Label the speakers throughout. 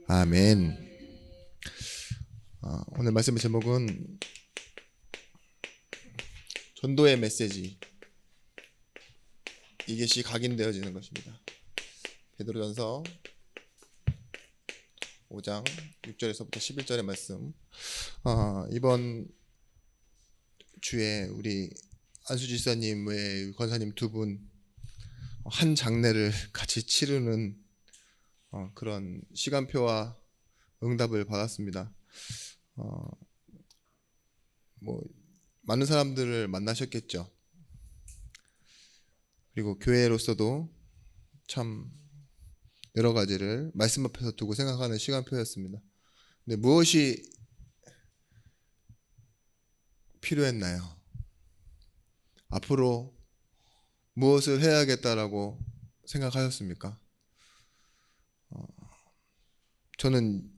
Speaker 1: 아멘. 오늘 말씀의 제목은 전도의 메시지, 이것이 각인되어지는 것입니다. 베드로전서 5장 6절에서부터 11절의 말씀. 이번 주에 우리 안수지 지사님 외 권사님 두 분 한 장례를 같이 치르는 그런 시간표와 응답을 받았습니다. 많은 사람들을 만나셨겠죠. 그리고 교회로서도 참 여러 가지를 말씀 앞에서 두고 생각하는 시간표였습니다. 근데 무엇이 필요했나요? 앞으로 무엇을 해야겠다라고 생각하셨습니까? 저는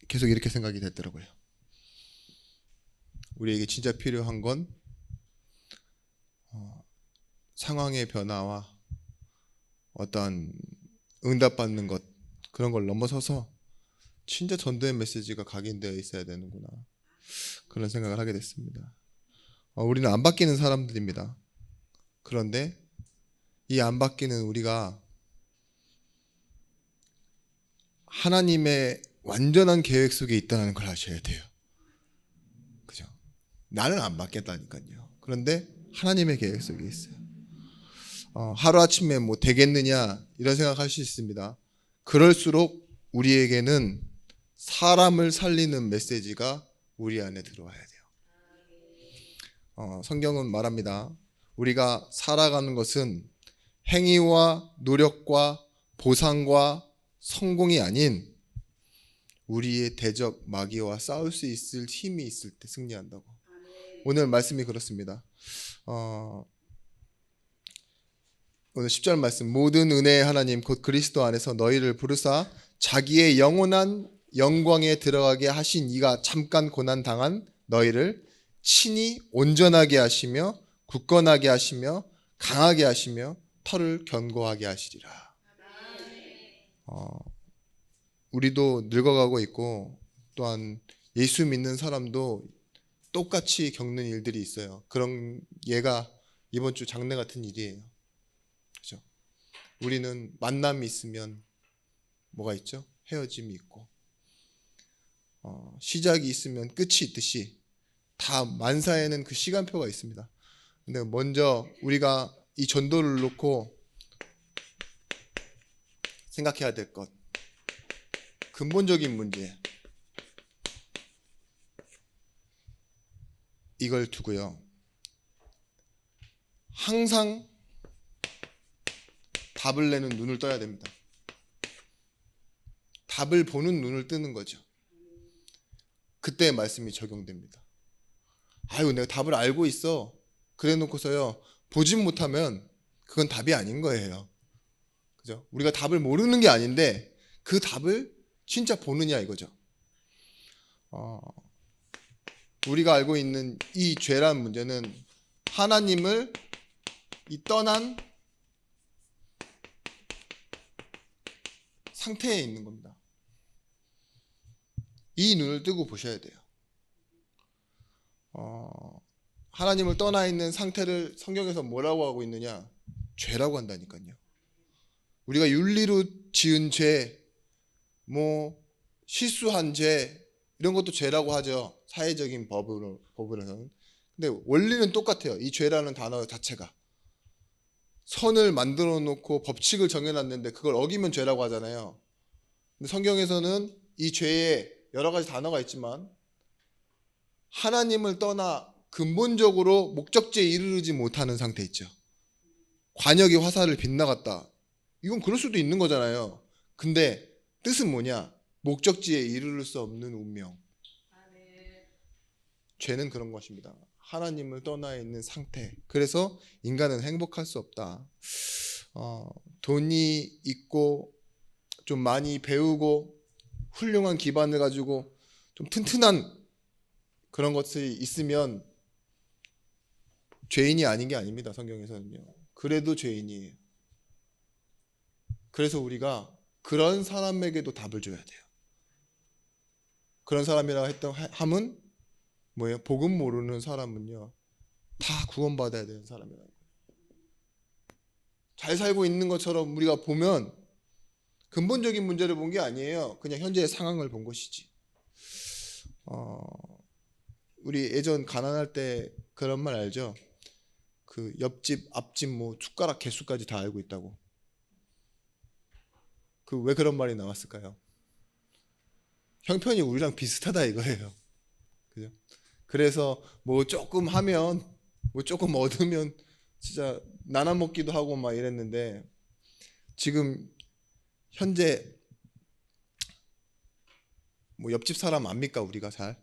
Speaker 1: 계속 이렇게 생각이 됐더라고요. 우리에게 진짜 필요한 건 상황의 변화와 어떤 응답받는 것, 그런 걸 넘어서서 진짜 전도의 메시지가 각인되어 있어야 되는구나, 그런 생각을 하게 됐습니다. 우리는 안 바뀌는 사람들입니다. 그런데 이 안 바뀌는 우리가 하나님의 완전한 계획 속에 있다는 걸 아셔야 돼요. 그죠? 나는 안 바뀌었다니까요. 그런데 하나님의 계획 속에 있어요. 하루아침에 뭐 되겠느냐 이런 생각할 수 있습니다. 그럴수록 우리에게는 사람을 살리는 메시지가 우리 안에 들어와야 돼요. 성경은 말합니다. 우리가 살아가는 것은 행위와 노력과 보상과 성공이 아닌 우리의 대적 마귀와 싸울 수 있을 힘이 있을 때 승리한다고. 오늘 말씀이 그렇습니다. 오늘 10절 말씀, 모든 은혜의 하나님 곧 그리스도 안에서 너희를 부르사 자기의 영원한 영광에 들어가게 하신 이가 잠깐 고난 당한 너희를 친히 온전하게 하시며 굳건하게 하시며 강하게 하시며 털을 견고하게 하시리라. 우리도 늙어가고 있고 또한 예수 믿는 사람도 똑같이 겪는 일들이 있어요. 그런 예가 이번 주 장례 같은 일이에요. 그렇죠? 우리는 만남이 있으면 뭐가 있죠? 헤어짐이 있고, 시작이 있으면 끝이 있듯이 다 만사에는 그 시간표가 있습니다. 근데 먼저 우리가 이 전도를 놓고 생각해야 될 것, 근본적인 문제, 이걸 두고요. 항상 답을 내는 눈을 떠야 됩니다. 답을 보는 눈을 뜨는 거죠. 그때 말씀이 적용됩니다. 아유, 내가 답을 알고 있어. 그래 놓고서요, 보진 못하면 그건 답이 아닌 거예요. 그죠? 우리가 답을 모르는 게 아닌데 그 답을 진짜 보느냐 이거죠. 우리가 알고 있는 이 죄란 문제는 하나님을 떠난 상태에 있는 겁니다. 이 눈을 뜨고 보셔야 돼요. 하나님을 떠나 있는 상태를 성경에서 뭐라고 하고 있느냐? 죄라고 한다니까요. 우리가 윤리로 지은 죄, 실수한 죄, 이런 것도 죄라고 하죠. 사회적인 법으로는. 근데 원리는 똑같아요. 이 죄라는 단어 자체가. 선을 만들어 놓고 법칙을 정해놨는데 그걸 어기면 죄라고 하잖아요. 근데 성경에서는 이 죄에 여러 가지 단어가 있지만 하나님을 떠나 근본적으로 목적지에 이르르지 못하는 상태 있죠. 관역이 화살을 빗나갔다. 이건 그럴 수도 있는 거잖아요. 근데 뜻은 뭐냐? 목적지에 이르를 수 없는 운명. 죄는 그런 것입니다. 하나님을 떠나 있는 상태. 그래서 인간은 행복할 수 없다. 돈이 있고 좀 많이 배우고 훌륭한 기반을 가지고 좀 튼튼한 그런 것이 있으면 죄인이 아닌 게 아닙니다. 성경에서는요. 그래도 죄인이에요. 그래서 우리가 그런 사람에게도 답을 줘야 돼요. 그런 사람이라고 했던 함은 뭐예요? 복음 모르는 사람은요 다 구원받아야 되는 사람이라는 거예요. 잘 살고 있는 것처럼 우리가 보면 근본적인 문제를 본 게 아니에요. 그냥 현재의 상황을 본 것이지. 우리 예전 가난할 때 그런 말 알죠? 그 옆집, 앞집 뭐 숟가락 개수까지 다 알고 있다고. 그 왜 그런 말이 나왔을까요? 형편이 우리랑 비슷하다 이거예요. 그죠? 그래서 뭐 조금 하면 뭐 조금 얻으면 진짜 나눠 먹기도 하고 막 이랬는데 지금 현재 뭐 옆집 사람 압니까 우리가 잘?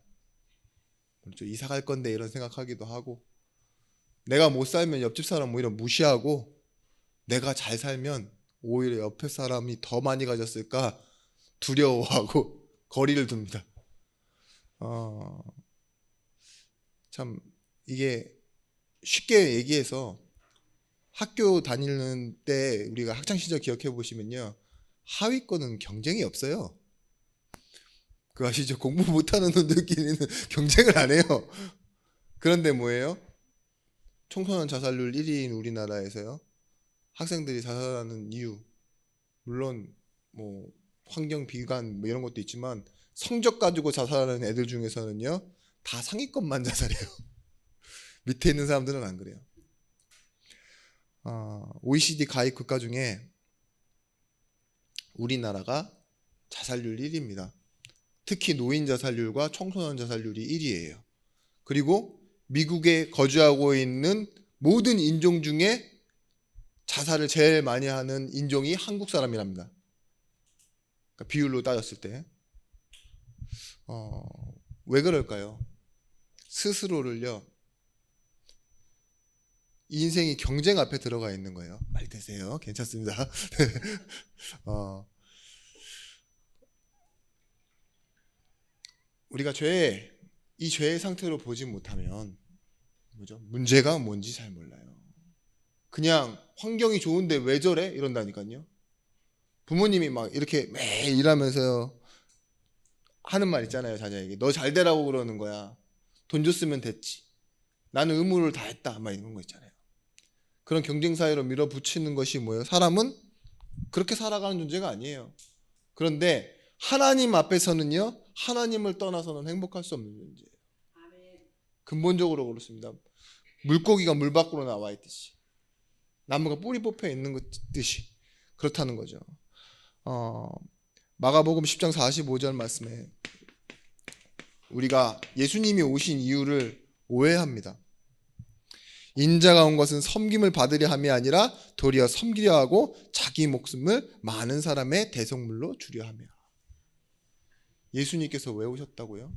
Speaker 1: 그렇죠. 이사 갈 건데 이런 생각하기도 하고 내가 못 살면 옆집 사람 오히려 무시하고 내가 잘 살면 오히려 옆에 사람이 더 많이 가졌을까 두려워하고 거리를 둡니다. 참 이게 쉽게 얘기해서 학교 다니는 때 우리가 학창 시절 기억해 보시면요 하위권은 경쟁이 없어요. 그거 아시죠? 공부 못하는 놈들끼리는 경쟁을 안 해요. 그런데 뭐예요? 청소년 자살률 1위인 우리나라에서요 학생들이 자살하는 이유 물론 뭐 환경 비관 뭐 이런 것도 있지만 성적 가지고 자살하는 애들 중에서는요 다 상위권만 자살해요. 밑에 있는 사람들은 안 그래요. OECD 가입 국가 중에 우리나라가 자살률 1위입니다. 특히 노인 자살률과 청소년 자살률이 1위예요. 그리고 미국에 거주하고 있는 모든 인종 중에 자살을 제일 많이 하는 인종이 한국 사람이랍니다. 그러니까 비율로 따졌을 때. 왜 그럴까요? 스스로를요. 인생이 경쟁 앞에 들어가 있는 거예요. 말 되세요. 괜찮습니다. 우리가 이 죄의 상태로 보지 못하면 뭐죠? 문제가 뭔지 잘 몰라요. 그냥 환경이 좋은데 왜 저래? 이런다니까요. 부모님이 막 이렇게 매일 일하면서 하는 말 있잖아요. 자녀에게 너 잘 되라고 그러는 거야. 돈 줬으면 됐지. 나는 의무를 다 했다. 막 이런 거 있잖아요. 그런 경쟁 사회로 밀어붙이는 것이 뭐예요? 사람은 그렇게 살아가는 존재가 아니에요. 그런데 하나님 앞에서는요. 하나님을 떠나서는 행복할 수 없는 존재예요. 근본적으로 그렇습니다. 물고기가 물 밖으로 나와 있듯이 나무가 뿌리 뽑혀 있는 듯이 그렇다는 거죠. 마가복음 10장 45절 말씀에 우리가 예수님이 오신 이유를 오해합니다. 인자가 온 것은 섬김을 받으려 함이 아니라 도리어 섬기려 하고 자기 목숨을 많은 사람의 대속물로 주려 함이라. 예수님께서 왜 오셨다고요?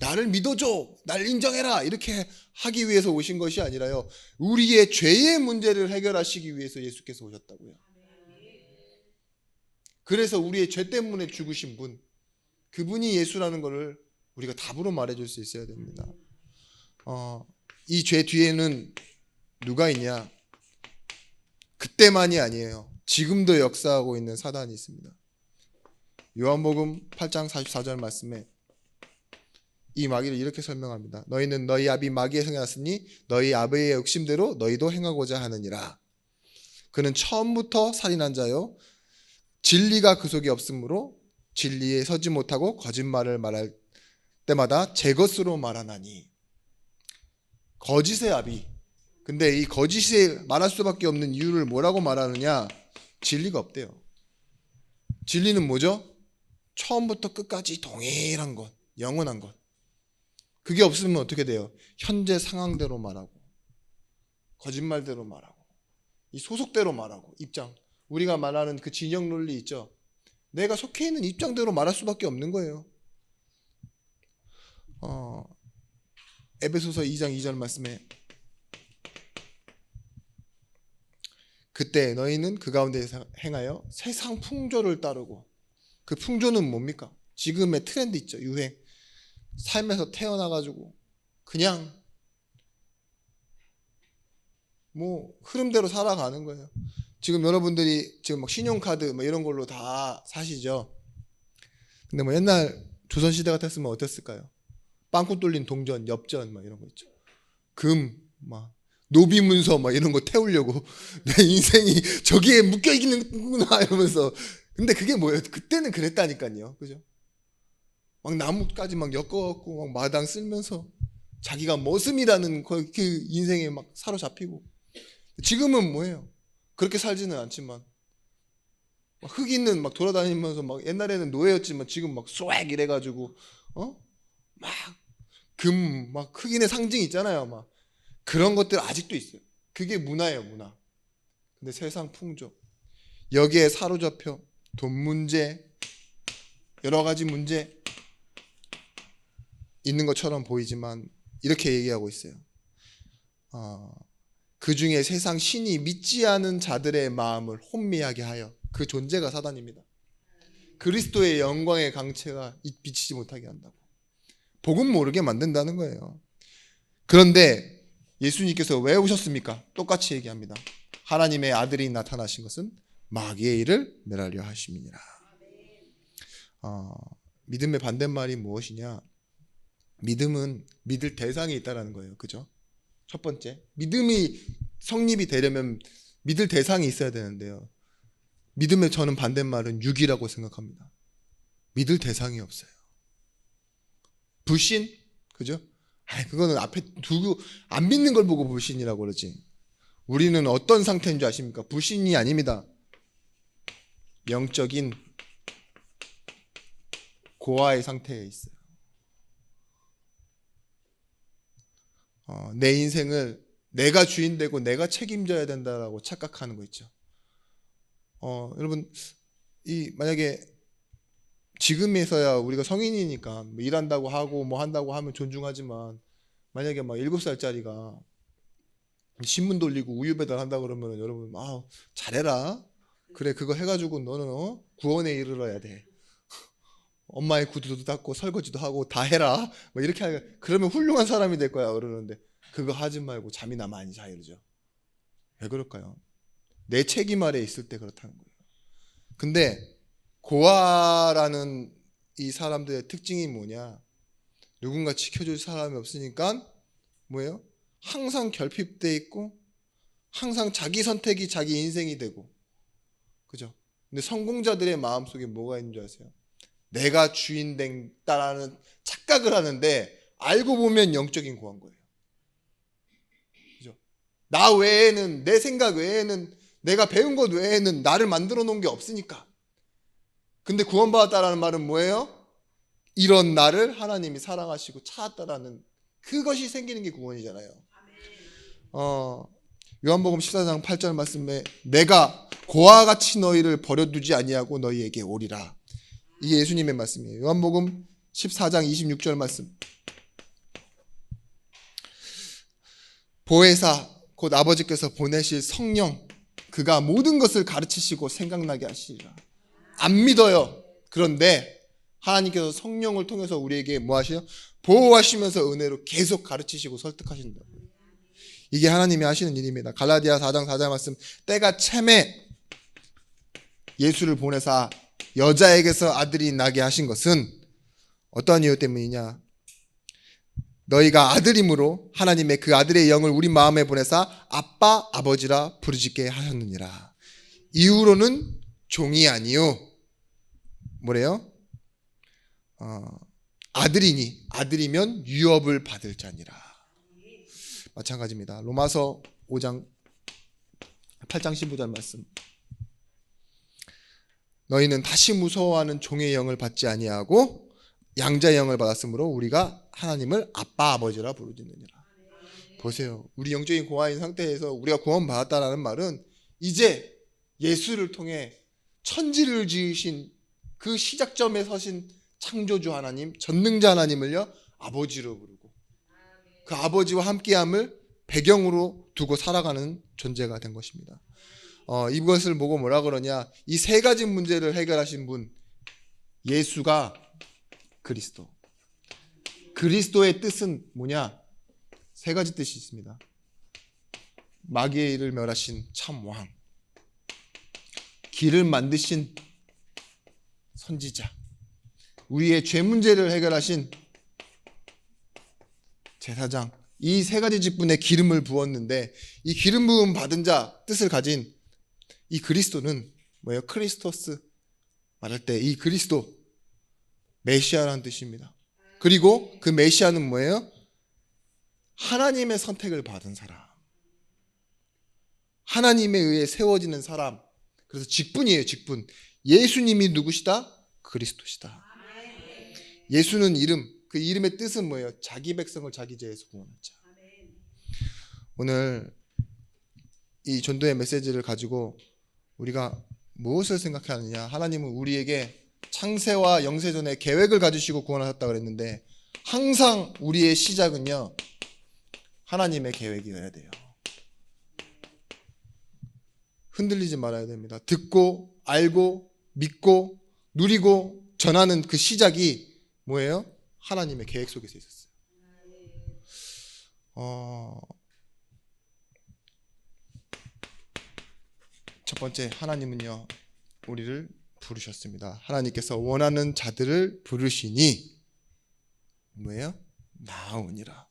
Speaker 1: 나를 믿어줘, 날 인정해라 이렇게 하기 위해서 오신 것이 아니라요 우리의 죄의 문제를 해결하시기 위해서 예수께서 오셨다고요. 그래서 우리의 죄 때문에 죽으신 분 그분이 예수라는 것을 우리가 답으로 말해줄 수 있어야 됩니다. 이 죄 뒤에는 누가 있냐? 그때만이 아니에요. 지금도 역사하고 있는 사단이 있습니다. 요한복음 8장 44절 말씀에 이 마귀를 이렇게 설명합니다. 너희는 너희 아비 마귀의 행하였으니 너희 아버지의 욕심대로 너희도 행하고자 하느니라. 그는 처음부터 살인한 자요 진리가 그 속에 없으므로 진리에 서지 못하고 거짓말을 말할 때마다 제 것으로 말하나니. 거짓의 아비. 근데 이 거짓에 말할 수밖에 없는 이유를 뭐라고 말하느냐? 진리가 없대요. 진리는 뭐죠? 처음부터 끝까지 동일한 것, 영원한 것. 그게 없으면 어떻게 돼요? 현재 상황대로 말하고 거짓말대로 말하고 이 소속대로 말하고 입장. 우리가 말하는 그 진영 논리 있죠? 내가 속해 있는 입장대로 말할 수밖에 없는 거예요. 에베소서 2장 2절 말씀에 그때 너희는 그 가운데 행하여 세상 풍조를 따르고 그 풍조는 뭡니까? 지금의 트렌드 있죠. 유행. 삶에서 태어나가지고 그냥 뭐 흐름대로 살아가는 거예요. 지금 여러분들이 지금 막 신용카드 뭐 이런 걸로 다 사시죠. 근데 뭐 옛날 조선시대 같았으면 어땠을까요? 빵꾸 뚫린 동전, 엽전 막 이런 거 있죠. 금, 막 노비문서 막 이런 거 태우려고 내 인생이 저기에 묶여 있는구나 이러면서. 근데 그게 뭐예요? 그때는 그랬다니까요. 그죠? 막 나무까지 막 엮어갖고 막 마당 쓸면서 자기가 머슴이라는 그 인생에 막 사로잡히고. 지금은 뭐예요? 그렇게 살지는 않지만 막 흙 있는 막 돌아다니면서 막 옛날에는 노예였지만 지금 막 쏘액 이래가지고 막 금 막 흑인의 상징 있잖아요. 막 그런 것들 아직도 있어요. 그게 문화예요, 문화. 근데 세상 풍조 여기에 사로잡혀 돈 문제 여러 가지 문제 있는 것처럼 보이지만 이렇게 얘기하고 있어요. 그 중에 세상 신이 믿지 않은 자들의 마음을 혼미하게 하여 그 존재가 사단입니다. 그리스도의 영광의 강체가 비치지 못하게 한다고. 복음 모르게 만든다는 거예요. 그런데 예수님께서 왜 오셨습니까? 똑같이 얘기합니다. 하나님의 아들이 나타나신 것은 마귀의 일을 멸하려 하심이니라. 믿음의 반대말이 무엇이냐? 믿음은 믿을 대상이 있다라는 거예요. 그죠? 첫 번째, 믿음이 성립이 되려면 믿을 대상이 있어야 되는데요. 믿음의 저는 반대말은 육이라고 생각합니다. 믿을 대상이 없어요. 불신? 그죠? 그거는 앞에 두고 안 믿는 걸 보고 불신이라고 그러지. 우리는 어떤 상태인 줄 아십니까? 불신이 아닙니다. 영적인 고아의 상태에 있어요. 내 인생을 내가 주인 되고 내가 책임져야 된다라고 착각하는 거 있죠. 여러분, 만약에 지금에서야 우리가 성인이니까 뭐 일한다고 하고 뭐 한다고 하면 존중하지만 만약에 막 7살짜리가 신문 돌리고 우유 배달한다 그러면 여러분 잘해라. 그래 그거 해가지고 너는 구원에 이르러야 돼. 엄마의 구두도 닦고 설거지도 하고 다 해라. 뭐 이렇게 하니까 그러면 훌륭한 사람이 될 거야 그러는데 그거 하지 말고 잠이나 많이 자 이러죠. 왜 그럴까요? 내 책임 아래 있을 때 그렇다는 거예요. 근데 고아라는 이 사람들의 특징이 뭐냐? 누군가 지켜줄 사람이 없으니까 뭐예요? 항상 결핍돼 있고 항상 자기 선택이 자기 인생이 되고 그죠? 근데 성공자들의 마음속에 뭐가 있는 줄 아세요? 내가 주인 된다라는 착각을 하는데 알고 보면 영적인 고아인 거예요. 그죠? 나 외에는 내 생각 외에는 내가 배운 것 외에는 나를 만들어 놓은 게 없으니까. 근데 구원받았다라는 말은 뭐예요? 이런 나를 하나님이 사랑하시고 찾았다라는 그것이 생기는 게 구원이잖아요. 요한복음 14장 8절 말씀에 내가 고아와 같이 너희를 버려두지 아니하고 너희에게 오리라. 이게 예수님의 말씀이에요. 요한복음 14장 26절 말씀. 보혜사 곧 아버지께서 보내실 성령 그가 모든 것을 가르치시고 생각나게 하시리라. 안 믿어요. 그런데 하나님께서 성령을 통해서 우리에게 뭐 하시요? 보호하시면서 은혜로 계속 가르치시고 설득하신다고요. 이게 하나님이 하시는 일입니다. 갈라디아 4장 4절 말씀. 때가 참에 예수를 보내사 여자에게서 아들이 나게 하신 것은 어떠한 이유 때문이냐? 너희가 아들임으로 하나님의 그 아들의 영을 우리 마음에 보내사 아빠 아버지라 부르짖게 하셨느니라. 이후로는 종이 아니요 뭐래요? 아들이니 아들이면 유업을 받을 자니라. 마찬가지입니다. 로마서 5장 8장 15절 말씀. 너희는 다시 무서워하는 종의 영을 받지 아니하고 양자의 영을 받았으므로 우리가 하나님을 아빠 아버지라 부르짖느니라. 보세요. 우리 영적인 고아인 상태에서 우리가 구원받았다라는 말은 이제 예수를 통해 천지를 지으신 그 시작점에 서신 창조주 하나님, 전능자 하나님을요 아버지로 부르고 그 아버지와 함께함을 배경으로 두고 살아가는 존재가 된 것입니다. 이것을 보고 뭐라 그러냐? 이 세 가지 문제를 해결하신 분 예수가 그리스도. 그리스도의 뜻은 뭐냐? 세 가지 뜻이 있습니다. 마귀의 일을 멸하신 참 왕, 길을 만드신 선지자, 우리의 죄 문제를 해결하신 제사장, 이 세 가지 직분에 기름을 부었는데, 이 기름 부음 받은 자 뜻을 가진 이 그리스도는 뭐예요? 크리스토스 말할 때 이 그리스도 메시아라는 뜻입니다. 그리고 그 메시아는 뭐예요? 하나님의 선택을 받은 사람, 하나님에 의해 세워지는 사람. 그래서 직분이에요. 직분. 예수님이 누구시다? 그리스도시다. 예수는 이름, 그 이름의 뜻은 뭐예요? 자기 백성을 자기 죄에서 구원한 자. 오늘 이 전도의 메시지를 가지고 우리가 무엇을 생각하느냐? 하나님은 우리에게 창세와 영세전에 계획을 가지시고 구원하셨다 그랬는데, 항상 우리의 시작은요, 하나님의 계획이어야 돼요. 흔들리지 말아야 됩니다. 듣고 알고 믿고 누리고 전하는 그 시작이 뭐예요? 하나님의 계획 속에서 있었어요. 첫 번째, 하나님은요 우리를 부르셨습니다. 하나님께서 원하는 자들을 부르시니 뭐예요? 나오니라.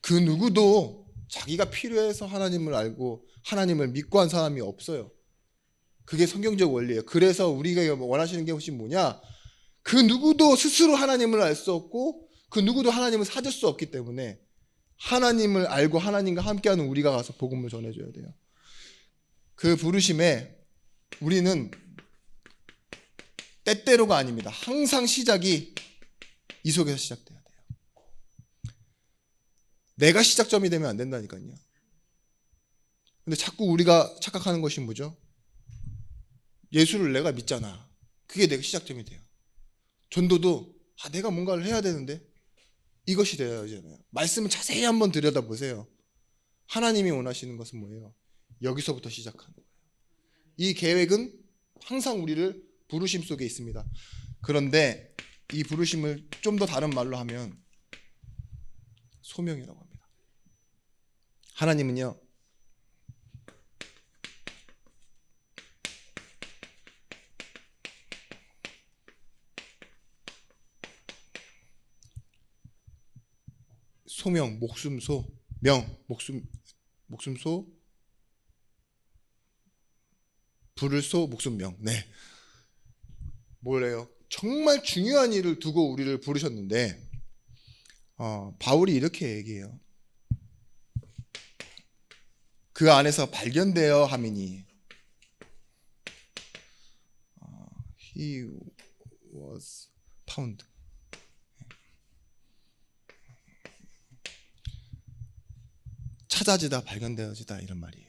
Speaker 1: 그 누구도 자기가 필요해서 하나님을 알고 하나님을 믿고 한 사람이 없어요. 그게 성경적 원리예요. 그래서 우리가 원하시는 게 혹시 뭐냐? 그 누구도 스스로 하나님을 알 수 없고 그 누구도 하나님을 찾을 수 없기 때문에 하나님을 알고 하나님과 함께하는 우리가 가서 복음을 전해줘야 돼요. 그 부르심에 우리는 때때로가 아닙니다. 항상 시작이 이 속에서 시작돼야 돼요. 내가 시작점이 되면 안 된다니까요. 근데 자꾸 우리가 착각하는 것이 뭐죠? 예수를 내가 믿잖아. 그게 내가 시작점이 돼요. 전도도 내가 뭔가를 해야 되는데 이것이 돼야 되잖아요. 말씀을 자세히 한번 들여다보세요. 하나님이 원하시는 것은 뭐예요? 여기서부터 시작하는 거예요. 이 계획은 항상 우리를 부르심 속에 있습니다. 그런데 이 부르심을 좀 더 다른 말로 하면 소명이라고 합니다. 하나님은요 소명, 목숨소, 명, 목숨소, 부를소, 목숨명. 네. 뭐래요? 정말 중요한 일을 두고 우리를 부르셨는데 바울이 이렇게 얘기해요. 그 안에서 발견되어 함이니 He was found. 찾아지다 발견되어지다 이런 말이에요.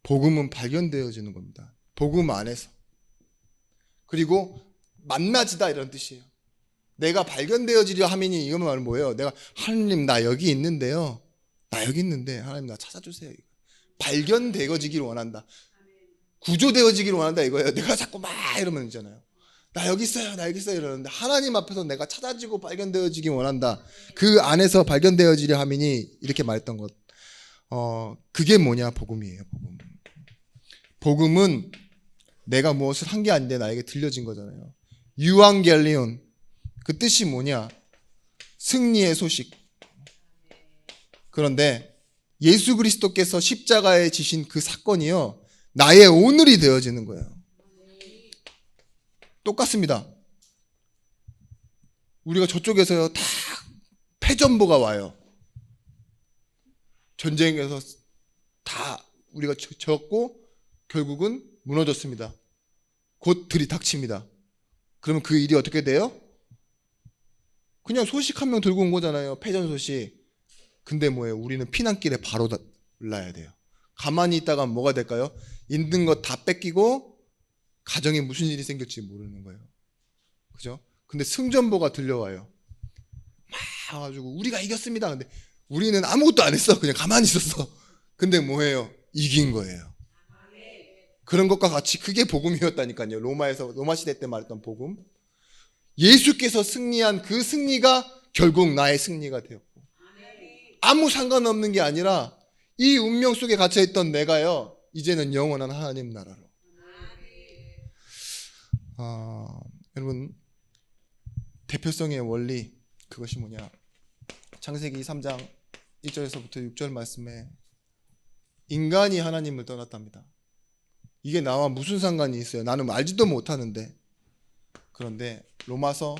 Speaker 1: 복음은 발견되어지는 겁니다. 복음 안에서. 그리고 만나지다 이런 뜻이에요. 내가 발견되어지려 함이니 이건 말은 뭐예요? 내가 하나님 나 여기 있는데요. 나 여기 있는데 하나님 나 찾아주세요. 발견되어지기를 원한다. 구조되어지기를 원한다 이거예요. 내가 자꾸 막 이러면 있잖아요. 나 여기 있어요. 나 여기 있어요 이러는데 하나님 앞에서 내가 찾아지고 발견되어지기 원한다. 그 안에서 발견되어지려 함이니 이렇게 말했던 것. 그게 뭐냐? 복음이에요. 복음. 복음은 내가 무엇을 한 게 아닌데 나에게 들려진 거잖아요. 유앙겔리온. 그 뜻이 뭐냐? 승리의 소식. 그런데 예수 그리스도께서 십자가에 지신 그 사건이요 나의 오늘이 되어지는 거예요. 똑같습니다. 우리가 저쪽에서요 다 패전보가 와요. 전쟁에서 다 우리가 졌고 결국은 무너졌습니다. 곧 들이닥칩니다. 그러면 그 일이 어떻게 돼요? 그냥 소식 한 명 들고 온 거잖아요. 패전 소식. 근데 뭐예요? 우리는 피난길에 바로 올라야 돼요. 가만히 있다가 뭐가 될까요? 있는 것 다 뺏기고 가정에 무슨 일이 생길지 모르는 거예요. 그죠? 근데 승전보가 들려와요. 막 와가지고 우리가 이겼습니다. 근데 우리는 아무것도 안 했어. 그냥 가만히 있었어. 근데 뭐예요? 이긴 거예요. 그런 것과 같이 그게 복음이었다니까요. 로마 시대 때 말했던 복음. 예수께서 승리한 그 승리가 결국 나의 승리가 되었고 아무 상관없는 게 아니라 이 운명 속에 갇혀있던 내가요 이제는 영원한 하나님 나라로. 여러분 대표성의 원리, 그것이 뭐냐? 창세기 3장 1절에서부터 6절 말씀에 인간이 하나님을 떠났답니다. 이게 나와 무슨 상관이 있어요? 나는 알지도 못하는데. 그런데 로마서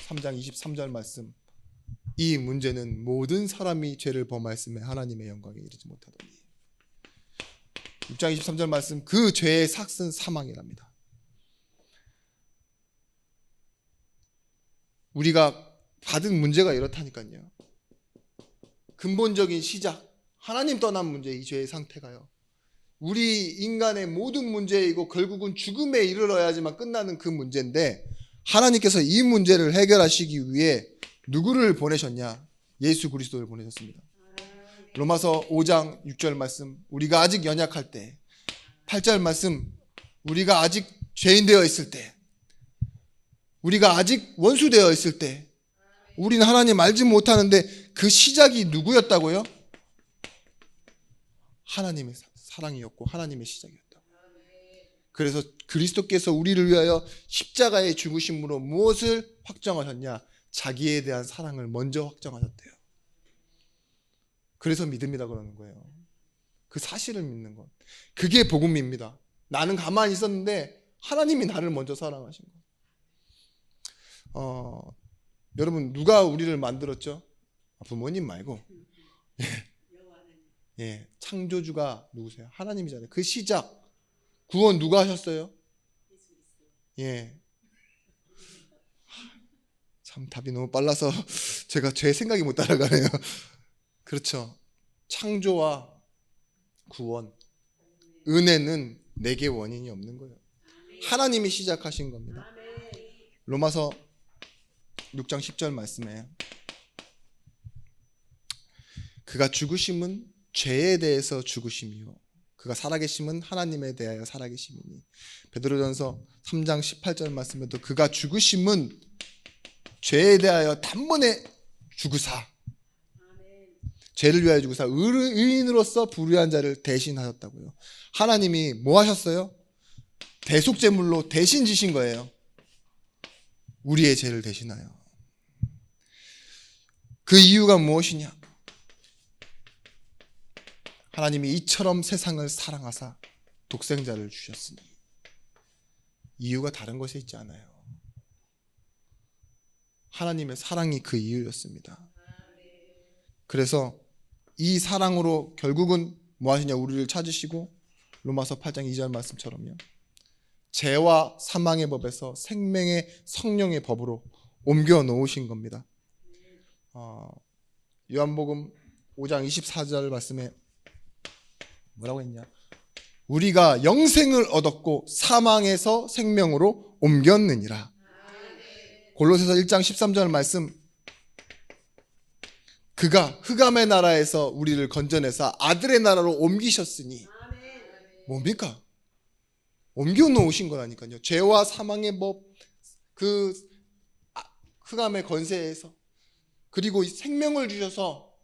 Speaker 1: 3장 23절 말씀, 이 문제는 모든 사람이 죄를 범하였음에 하나님의 영광에 이르지 못하더니. 6장 23절 말씀, 그 죄의 삭은 사망이랍니다. 우리가 받은 문제가 이렇다니까요. 근본적인 시작, 하나님 떠난 문제, 이 죄의 상태가요, 우리 인간의 모든 문제이고 결국은 죽음에 이르러야지만 끝나는 그 문제인데, 하나님께서 이 문제를 해결하시기 위해 누구를 보내셨냐? 예수 그리스도를 보내셨습니다. 로마서 5장 6절 말씀, 우리가 아직 연약할 때, 8절 말씀, 우리가 아직 죄인 되어 있을 때, 우리가 아직 원수 되어 있을 때, 우리는 하나님 알지 못하는데 그 시작이 누구였다고요? 하나님의 사랑이었고 하나님의 시작이었다고. 그래서 그리스도께서 우리를 위하여 십자가의 죽으심으로 무엇을 확정하셨냐? 자기에 대한 사랑을 먼저 확정하셨대요. 그래서 믿음이라 그러는 거예요. 그 사실을 믿는 것. 그게 복음입니다. 나는 가만히 있었는데 하나님이 나를 먼저 사랑하신 것. 여러분, 누가 우리를 만들었죠? 부모님 말고. 예, 창조주가 누구세요? 하나님이잖아요. 그 시작, 구원 누가 하셨어요? 예. 참 답이 너무 빨라서 제가 제 생각이 못 따라가네요. 그렇죠. 창조와 구원, 은혜는 내게 원인이 없는 거예요. 하나님이 시작하신 겁니다. 로마서 6장 10절 말씀에 그가 죽으심은 죄에 대해서 죽으심이요 그가 살아계심은 하나님에 대하여 살아계심이니. 베드로전서 3장 18절 말씀에도 그가 죽으심은 죄에 대하여 단번에 죽으사, 죄를 위하여 죽으사 의인으로서 불의한 자를 대신하셨다고요. 하나님이 뭐 하셨어요? 대속제물로 대신 지신 거예요. 우리의 죄를 대신하여. 그 이유가 무엇이냐? 하나님이 이처럼 세상을 사랑하사 독생자를 주셨으니. 이유가 다른 것에 있지 않아요. 하나님의 사랑이 그 이유였습니다. 그래서 이 사랑으로 결국은 뭐 하시냐? 우리를 찾으시고 로마서 8장 2절 말씀처럼요, 죄와 사망의 법에서 생명의 성령의 법으로 옮겨 놓으신 겁니다. 요한복음 5장 24절 말씀에 뭐라고 했냐? 우리가 영생을 얻었고 사망에서 생명으로 옮겼느니라. 골로새서 1장 13절 말씀, 그가 흑암의 나라에서 우리를 건져내사 아들의 나라로 옮기셨으니. 뭡니까? 옮겨 놓으신 거라니까요. 죄와 사망의 법, 그 흑암의 권세에서, 그리고 생명을 주셔서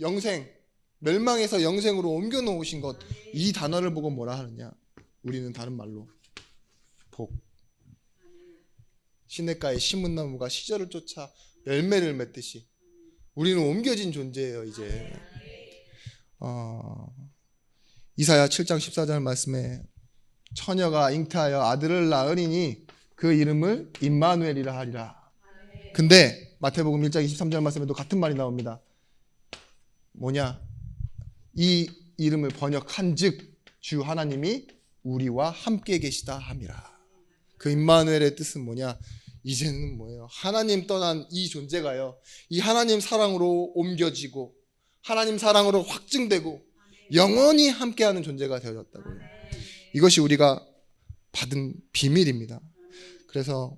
Speaker 1: 영생, 멸망에서 영생으로 옮겨 놓으신 것. 이 단어를 보고 뭐라 하느냐? 우리는 다른 말로 복. 시냇가에 심은 나무가 시절을 쫓아 열매를 맺듯이 우리는 옮겨진 존재예요. 이제 이사야 7장 14절 말씀에 처녀가 잉태하여 아들을 낳으리니 그 이름을 임마누엘이라 하리라. 근데 마태복음 1장 23절 말씀에도 같은 말이 나옵니다. 뭐냐? 이 이름을 번역한즉 주 하나님이 우리와 함께 계시다 함이라. 그 임마누엘의 뜻은 뭐냐? 이제는 뭐예요? 하나님 떠난 이 존재가요, 이 하나님 사랑으로 옮겨지고 하나님 사랑으로 확증되고 영원히 함께하는 존재가 되어졌다고요. 이것이 우리가 받은 비밀입니다. 그래서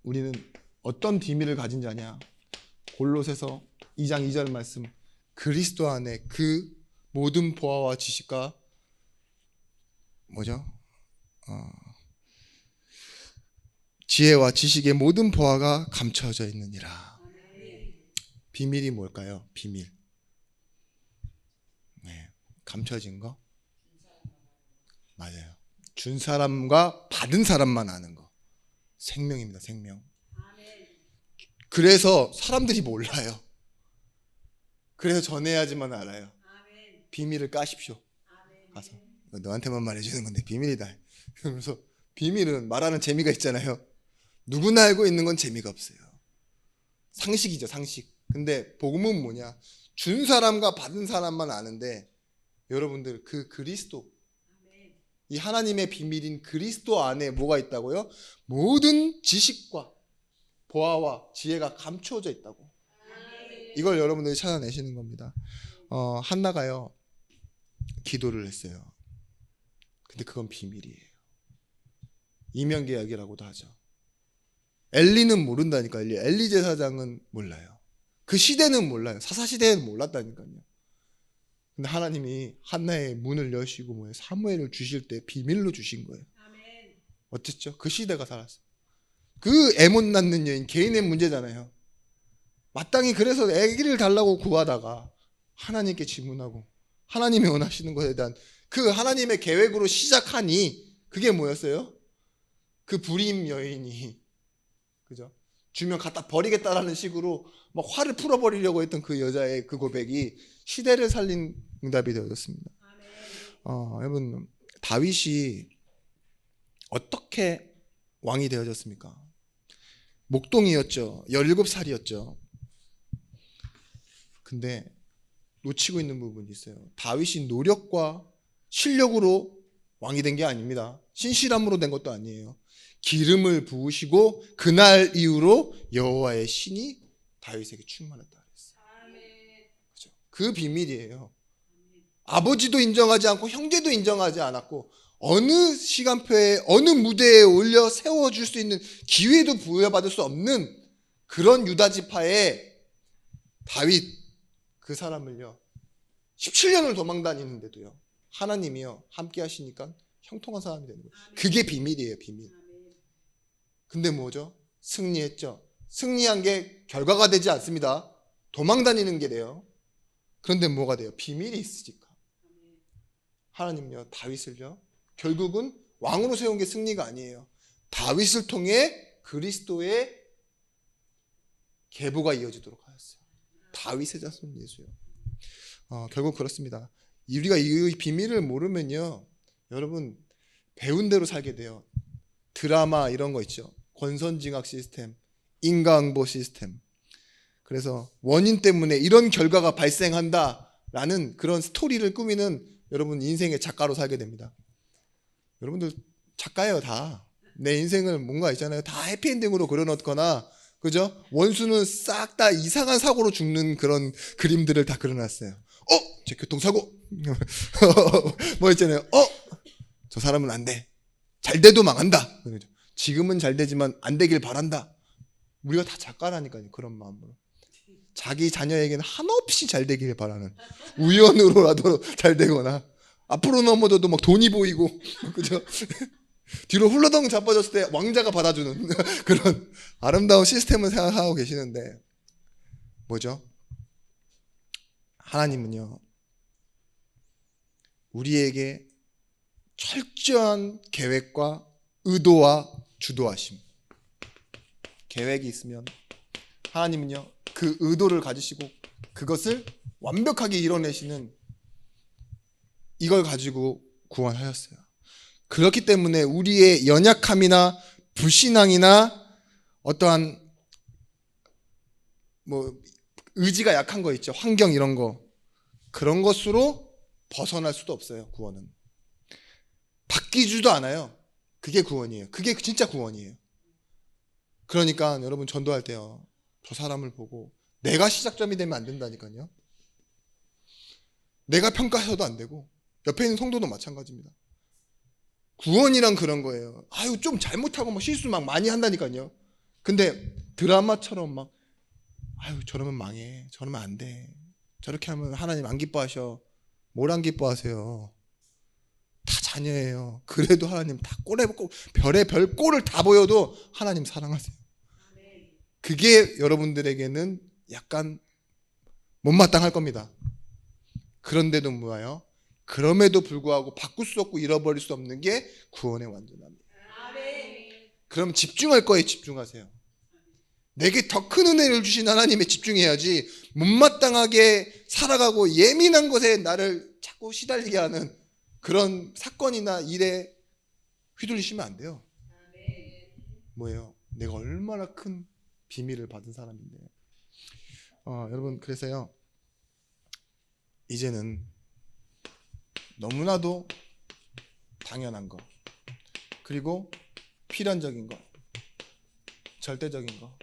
Speaker 1: 우리는 어떤 비밀을 가진 자냐? 골로새서 2장 2절 말씀, 그리스도 안에 그 모든 보화와 지식과 뭐죠? 지혜와 지식의 모든 보화가 감춰져 있느니라. 비밀이 뭘까요? 비밀. 네, 감춰진 거? 맞아요. 준 사람과 받은 사람만 아는 거. 생명입니다. 생명. 그래서 사람들이 몰라요. 그래서 전해야지만 알아요. 비밀을 까십시오. 가서 너한테만 말해주는 건데 비밀이다. 그러면서 비밀은 말하는 재미가 있잖아요. 누구나 알고 있는 건 재미가 없어요. 상식이죠, 상식. 근데 복음은 뭐냐? 준 사람과 받은 사람만 아는데 여러분들 그 그리스도, 이 하나님의 비밀인 그리스도 안에 뭐가 있다고요? 모든 지식과 보아와 지혜가 감추어져 있다고. 이걸 여러분들이 찾아내시는 겁니다. 한나가요 기도를 했어요. 근데 그건 비밀이에요. 이면계약이라고도 하죠. 엘리는 모른다니까. 엘리 제사장은 몰라요. 그 시대는 몰라요. 사사시대에는 몰랐다니까요. 근데 하나님이 한나의 문을 여시고 뭐예요? 사무엘을 주실 때 비밀로 주신 거예요. 어쨌죠? 그 시대가 살았어요. 그 애 못 낳는 여인 개인의 문제잖아요. 마땅히 그래서 아기를 달라고 구하다가 하나님께 질문하고 하나님이 원하시는 것에 대한 그 하나님의 계획으로 시작하니 그게 뭐였어요? 그 불임 여인이, 그죠? 주면 갖다 버리겠다라는 식으로 막 화를 풀어버리려고 했던 그 여자의 그 고백이 시대를 살린 응답이 되어졌습니다. 여러분, 다윗이 어떻게 왕이 되어졌습니까? 목동이었죠. 17살이었죠. 근데 놓치고 있는 부분이 있어요. 다윗이 노력과 실력으로 왕이 된 게 아닙니다. 신실함으로 된 것도 아니에요. 기름을 부으시고 그날 이후로 여호와의 신이 다윗에게 충만했다 그랬어요. 그렇죠? 그 비밀이에요. 아버지도 인정하지 않고 형제도 인정하지 않았고 어느 시간표에 어느 무대에 올려 세워줄 수 있는 기회도 부여받을 수 없는 그런 유다 지파의 다윗, 그 사람을요 17년을 도망다니는데도요 하나님이요 함께 하시니까 형통한 사람이 되는 거예요. 그게 비밀이에요. 비밀. 근데 뭐죠? 승리했죠. 승리한 게 결과가 되지 않습니다. 도망다니는 게 돼요. 그런데 뭐가 돼요? 비밀이 있으니까 하나님요 다윗을요 결국은 왕으로 세운 게 승리가 아니에요. 다윗을 통해 그리스도의 계보가 이어지도록 하였어요. 다윗의 자손 예수요. 결국 그렇습니다. 우리가 이 비밀을 모르면요 여러분 배운 대로 살게 돼요. 드라마 이런 거 있죠. 권선징악 시스템, 인과응보 시스템. 그래서 원인 때문에 이런 결과가 발생한다라는 그런 스토리를 꾸미는 여러분 인생의 작가로 살게 됩니다. 여러분들 작가예요 다. 내 인생을 뭔가 있잖아요. 다 해피엔딩으로 그려놓거나 그죠? 원수는 싹 다 이상한 사고로 죽는 그런 그림들을 다 그려놨어요. 제 교통사고 뭐 있잖아요. 저 사람은 안 돼. 잘 돼도 망한다. 지금은 잘 되지만 안 되길 바란다. 우리가 다 작가라니까요. 그런 마음으로 자기 자녀에게는 한없이 잘 되길 바라는, 우연으로라도 잘 되거나 앞으로 넘어져도 막 돈이 보이고 그죠? 뒤로 훌러덩 자빠졌을 때 왕자가 받아주는 그런 아름다운 시스템을 생각하고 계시는데 뭐죠? 하나님은요 우리에게 철저한 계획과 의도와 주도하심, 계획이 있으면 하나님은요 그 의도를 가지시고 그것을 완벽하게 이뤄내시는, 이걸 가지고 구원하셨어요. 그렇기 때문에 우리의 연약함이나 불신앙이나 어떠한 뭐 의지가 약한 거 있죠. 환경 이런 거, 그런 것으로 벗어날 수도 없어요. 구원은 바뀌지도 않아요. 그게 구원이에요. 그게 진짜 구원이에요. 그러니까 여러분 전도할 때요 저 사람을 보고 내가 시작점이 되면 안 된다니까요. 내가 평가해서도 안 되고 옆에 있는 성도도 마찬가지입니다. 구원이란 그런 거예요. 좀 잘못하고 막 실수 막 많이 한다니까요. 근데 드라마처럼 막 저러면 망해, 저러면 안 돼, 저렇게 하면 하나님 안 기뻐하셔. 뭘 안 기뻐하세요? 다 자녀예요. 그래도 하나님 다 별의 별 꼴을 다 보여도 하나님 사랑하세요. 그게 여러분들에게는 약간 못마땅할 겁니다. 그런데도 뭐예요? 그럼에도 불구하고 바꿀 수 없고 잃어버릴 수 없는 게 구원의 완전함이에요. 그럼 집중할 거에 집중하세요. 내게 더 큰 은혜를 주신 하나님에 집중해야지 못마땅하게 살아가고 예민한 것에 나를 자꾸 시달리게 하는 그런 사건이나 일에 휘둘리시면 안 돼요. 뭐예요? 내가 얼마나 큰 비밀을 받은 사람인데. 여러분, 그래서요, 이제는 너무나도 당연한 거, 그리고 필연적인 거, 절대적인 거,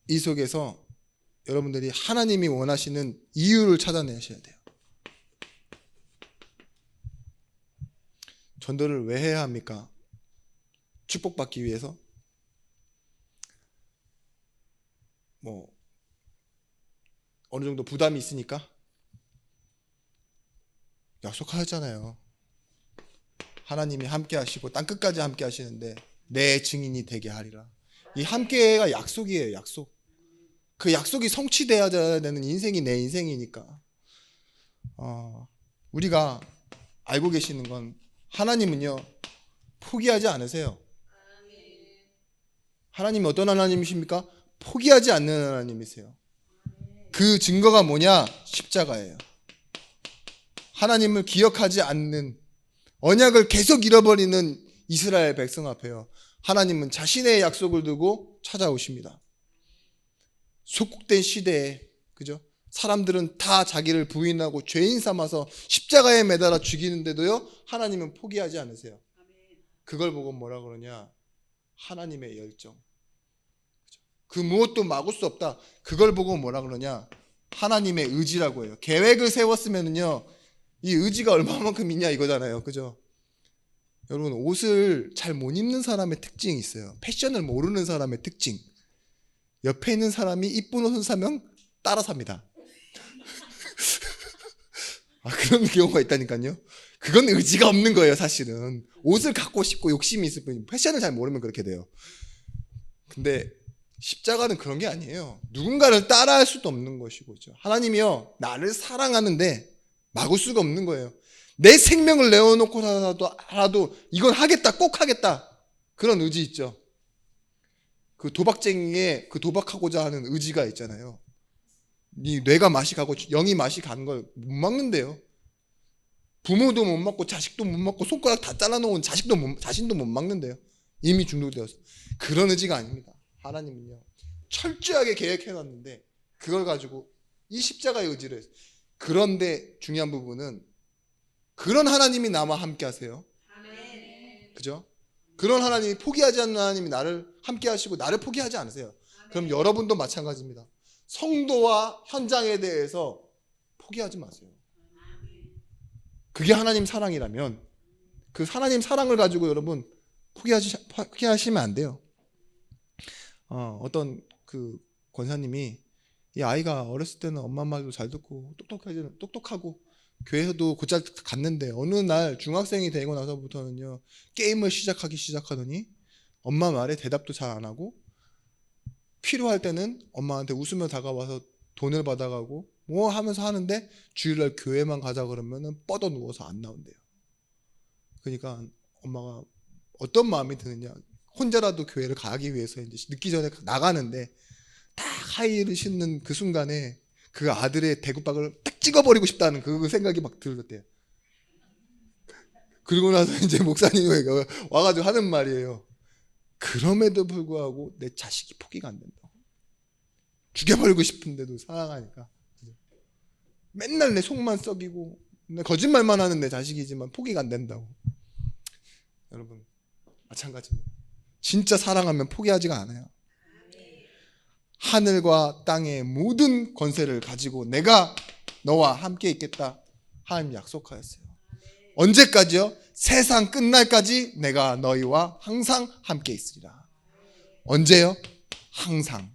Speaker 1: 이 속에서 여러분들이 하나님이 원하시는 이유를 찾아내셔야 돼요. 전도를 왜 해야 합니까? 축복받기 위해서? 뭐 어느 정도 부담이 있으니까? 약속하셨잖아요. 하나님이 함께 하시고 땅끝까지 함께 하시는데 내 증인이 되게 하리라. 이 함께가 약속이에요. 약속. 그 약속이 성취돼야 되는 인생이 내 인생이니까. 우리가 알고 계시는 건 하나님은요, 포기하지 않으세요. 하나님이 어떤 하나님이십니까? 포기하지 않는 하나님이세요. 그 증거가 뭐냐? 십자가예요. 하나님을 기억하지 않는, 언약을 계속 잃어버리는 이스라엘 백성 앞에요, 하나님은 자신의 약속을 두고 찾아오십니다. 속국된 시대에, 그죠? 사람들은 다 자기를 부인하고 죄인 삼아서 십자가에 매달아 죽이는데도요, 하나님은 포기하지 않으세요. 그걸 보고 뭐라 그러냐? 하나님의 열정. 그 무엇도 막을 수 없다. 그걸 보고 뭐라 그러냐? 하나님의 의지라고 해요. 계획을 세웠으면은요, 이 의지가 얼마만큼 있냐 이거잖아요. 그죠? 여러분, 옷을 잘 못 입는 사람의 특징이 있어요. 패션을 모르는 사람의 특징. 옆에 있는 사람이 이쁜 옷을 사면 따라 삽니다. 그런 경우가 있다니까요. 그건 의지가 없는 거예요, 사실은. 옷을 갖고 싶고 욕심이 있을 뿐이지 패션을 잘 모르면 그렇게 돼요. 근데 십자가는 그런 게 아니에요. 누군가를 따라할 수도 없는 것이고, 하나님이요, 나를 사랑하는데 막을 수가 없는 거예요. 내 생명을 내어놓고라도 이건 하겠다, 꼭 하겠다, 그런 의지 있죠. 그 도박쟁이의 그 도박하고자 하는 의지가 있잖아요. 네 뇌가 맛이 가고 영이 맛이 가는 걸 못 막는데요. 부모도 못 막고 자식도 못 막고 손가락 다 잘라놓은 자신도 못 막는데요. 이미 중독되어서. 그런 의지가 아닙니다. 하나님은요, 철저하게 계획해놨는데 그걸 가지고 이 십자가의 의지를 했어요. 그런데 중요한 부분은 그런 하나님이 나와 함께 하세요. 그죠? 그런 하나님이, 포기하지 않는 하나님이 나를 함께 하시고 나를 포기하지 않으세요. 그럼 여러분도 마찬가지입니다. 성도와 현장에 대해서 포기하지 마세요. 그게 하나님 사랑이라면 그 하나님 사랑을 가지고 여러분 포기하시면 안 돼요. 어떤 그 권사님이, 이 아이가 어렸을 때는 엄마 말도 잘 듣고 똑똑하고 교회에서도 곧잘 갔는데 어느 날 중학생이 되고 나서부터는요, 게임을 시작하더니 엄마 말에 대답도 잘 안 하고, 필요할 때는 엄마한테 웃으며 다가와서 돈을 받아가고 뭐 하면서 하는데, 주일날 교회만 가자 그러면은 뻗어 누워서 안 나온대요. 그러니까 엄마가 어떤 마음이 드느냐, 혼자라도 교회를 가기 위해서 이제 늦기 전에 나가는데 딱 하이힐을 신는 그 순간에 그 아들의 대구박을 딱 찍어버리고 싶다는 그 생각이 막 들었대요. 그리고 나서 이제 목사님이 와가지고 하는 말이에요. 그럼에도 불구하고 내 자식이 포기가 안 된다고. 죽여버리고 싶은데도 사랑하니까. 맨날 내 속만 썩이고 거짓말만 하는 내 자식이지만 포기가 안 된다고. 여러분, 마찬가지입니다. 진짜 사랑하면 포기하지가 않아요. 하늘과 땅의 모든 권세를 가지고 내가 너와 함께 있겠다, 하나님 약속하였어요. 언제까지요? 세상 끝날까지 내가 너희와 항상 함께 있으리라. 언제요? 항상.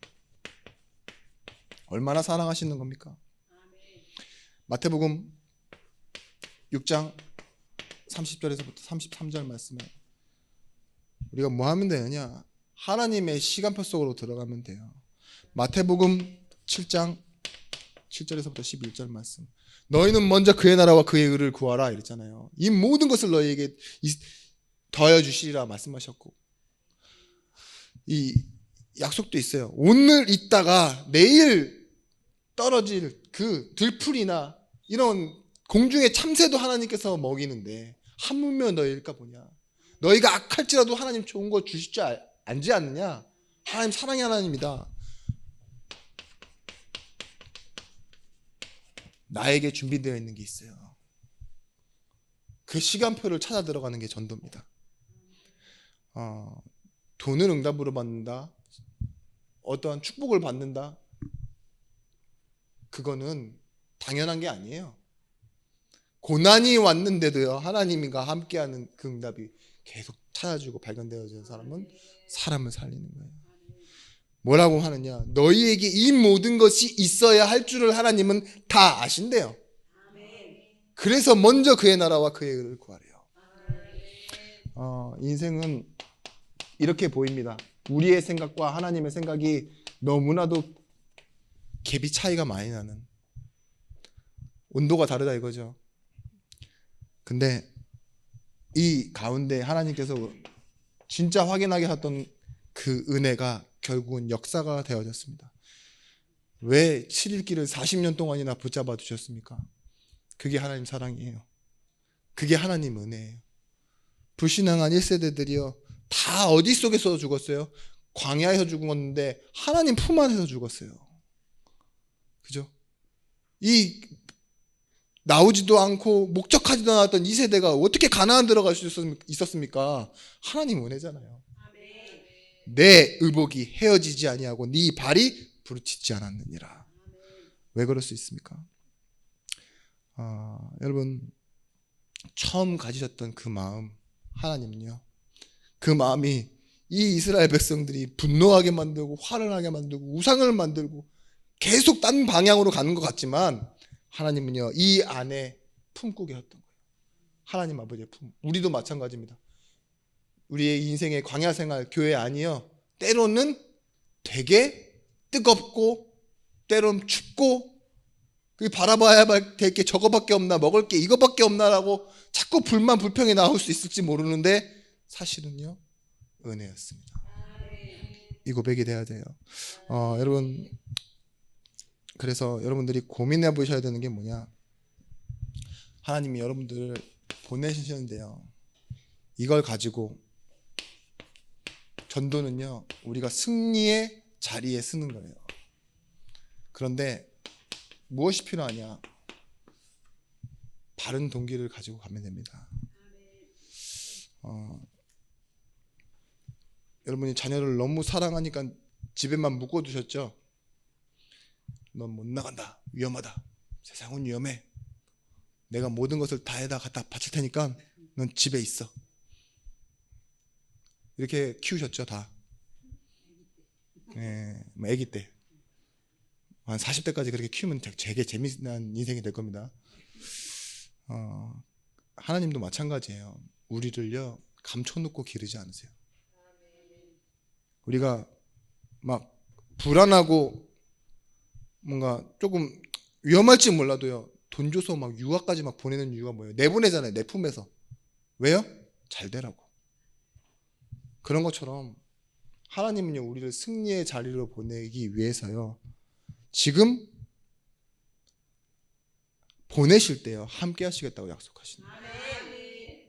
Speaker 1: 얼마나 사랑하시는 겁니까? 마태복음 6장 30절에서부터 33절 말씀에 우리가 뭐 하면 되느냐? 하나님의 시간표 속으로 들어가면 돼요. 마태복음 7장 7절에서부터 11절 말씀. 너희는 먼저 그의 나라와 그의 의를 구하라 이랬잖아요. 이 모든 것을 너희에게 더하여 주시리라 말씀하셨고, 이 약속도 있어요. 오늘 있다가 내일 떨어질 그 들풀이나 이런 공중의 참새도 하나님께서 먹이는데 하물며 너희일까 보냐. 너희가 악할지라도 하나님 좋은 거 주실 줄 알지 않느냐. 하나님 사랑의 하나님이다. 나에게 준비되어 있는 게 있어요. 그 시간표를 찾아 들어가는 게 전도입니다. 돈을 응답으로 받는다, 어떠한 축복을 받는다, 그거는 당연한 게 아니에요. 고난이 왔는데도요, 하나님과 함께하는 그 응답이 계속 찾아주고 발견되어지는 사람은 사람을 살리는 거예요. 뭐라고 하느냐, 너희에게 이 모든 것이 있어야 할 줄을 하나님은 다 아신대요. 그래서 먼저 그의 나라와 그의 의를 구하래요. 인생은 이렇게 보입니다. 우리의 생각과 하나님의 생각이 너무나도 갭이 차이가 많이 나는, 온도가 다르다 이거죠. 근데 이 가운데 하나님께서 진짜 확인하게 했던 그 은혜가 결국은 역사가 되어졌습니다. 왜 7일길을 40년 동안이나 붙잡아 두셨습니까? 그게 하나님 사랑이에요. 그게 하나님 은혜예요. 불신앙한 1세대들이요, 다 어디 속에서 죽었어요? 광야에서 죽었는데 하나님 품 안에서 죽었어요. 그죠? 이 나오지도 않고 목적하지도 않았던 이 세대가 어떻게 가나안 들어갈 수 있었습니까? 하나님 은혜잖아요. 내 의복이 헤어지지 아니하고 네 발이 부르짖지 않았느니라. 왜 그럴 수 있습니까? 여러분, 처음 가지셨던 그 마음, 하나님은요, 그 마음이 이 이스라엘 백성들이 분노하게 만들고 화를 나게 만들고 우상을 만들고 계속 딴 방향으로 가는 것 같지만, 하나님은요, 이 안에 품고 계셨던 거예요. 하나님 아버지의 품. 우리도 마찬가지입니다. 우리의 인생의 광야 생활, 교회 아니요, 때로는 되게 뜨겁고 때로는 춥고, 그 바라봐야 될 게 저거밖에 없나, 먹을 게 이거밖에 없나라고 자꾸 불만 불평이 나올 수 있을지 모르는데 사실은요, 은혜였습니다. 이 고백이 돼야 돼요. 여러분, 그래서 여러분들이 고민해 보셔야 되는 게 뭐냐, 하나님이 여러분들을 보내시는데요, 이걸 가지고 전도는요, 우리가 승리의 자리에 쓰는 거예요. 그런데 무엇이 필요하냐, 바른 동기를 가지고 가면 됩니다. 여러분이 자녀를 너무 사랑하니까 집에만 묶어두셨죠? 넌 못 나간다, 위험하다, 세상은 위험해, 내가 모든 것을 다에다 갖다 바칠 테니까 넌 집에 있어, 이렇게 키우셨죠, 다. 네, 아기 때 한 40대까지 그렇게 키우면 되게 재미난 인생이 될 겁니다. 하나님도 마찬가지예요. 우리를요, 감춰놓고 기르지 않으세요. 우리가 막 불안하고 뭔가 조금 위험할지 몰라도요, 돈 줘서 막 유학까지 막 보내는 이유가 뭐예요? 내보내잖아요, 내 품에서. 왜요? 잘 되라고. 그런 것처럼 하나님은요, 우리를 승리의 자리로 보내기 위해서요, 지금 보내실 때요, 함께 하시겠다고 약속하시는 거예요.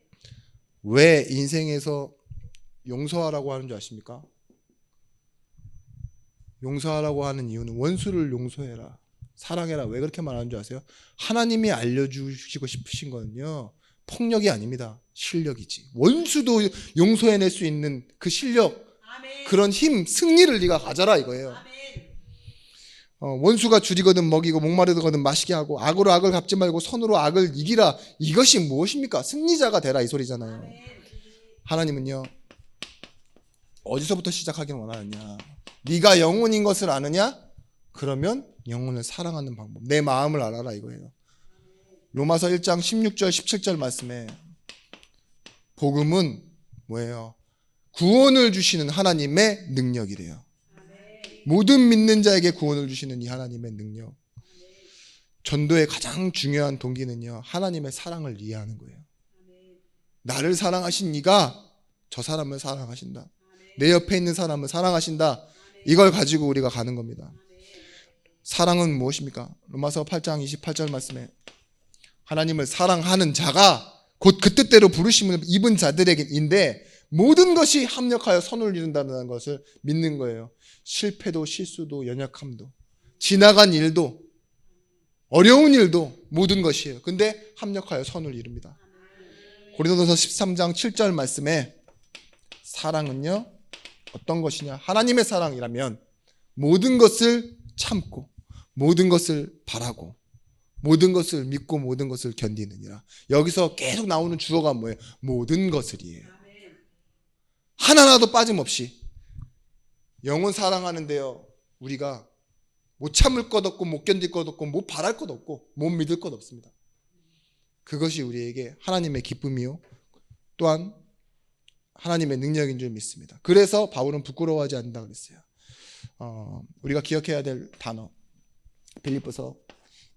Speaker 1: 왜 인생에서 용서하라고 하는 줄 아십니까? 용서하라고 하는 이유는 원수를 용서해라, 사랑해라, 왜 그렇게 말하는 줄 아세요? 하나님이 알려주시고 싶으신 거는요, 폭력이 아닙니다. 실력이지. 원수도 용서해낼 수 있는 그 실력, 그런 힘, 승리를 네가 가져라 이거예요. 원수가 줄이거든 먹이고 목마르거든 마시게 하고 악으로 악을 갚지 말고 선으로 악을 이기라. 이것이 무엇입니까? 승리자가 되라 이 소리잖아요. 하나님은요, 어디서부터 시작하기를 원하느냐, 네가 영혼인 것을 아느냐? 그러면 영혼을 사랑하는 방법, 내 마음을 알아라 이거예요. 로마서 1장 16절 17절 말씀에 복음은 뭐예요? 구원을 주시는 하나님의 능력이래요. 모든 믿는 자에게 구원을 주시는 이 하나님의 능력. 전도의 가장 중요한 동기는요, 하나님의 사랑을 이해하는 거예요. 나를 사랑하신 이가 저 사람을 사랑하신다. 내 옆에 있는 사람을 사랑하신다. 이걸 가지고 우리가 가는 겁니다. 사랑은 무엇입니까? 로마서 8장 28절 말씀에 하나님을 사랑하는 자가 곧 그 뜻대로 부르심을 입은 자들에게인데 모든 것이 합력하여 선을 이룬다는 것을 믿는 거예요. 실패도 실수도 연약함도 지나간 일도 어려운 일도 모든 것이에요. 근데 합력하여 선을 이룹니다. 고린도서 13장 7절 말씀에 사랑은요 어떤 것이냐? 하나님의 사랑이라면 모든 것을 참고 모든 것을 바라고 모든 것을 믿고 모든 것을 견디느니라. 여기서 계속 나오는 주어가 뭐예요? 모든 것을이에요. 하나라도 빠짐없이. 영혼 사랑하는데요 우리가 못 참을 것 없고 못 견딜 것 없고 못 바랄 것 없고 못 믿을 것 없습니다. 그것이 우리에게 하나님의 기쁨이요 또한 하나님의 능력인 줄 믿습니다. 그래서 바울은 부끄러워하지 않는다 그랬어요. 우리가 기억해야 될 단어 빌립보서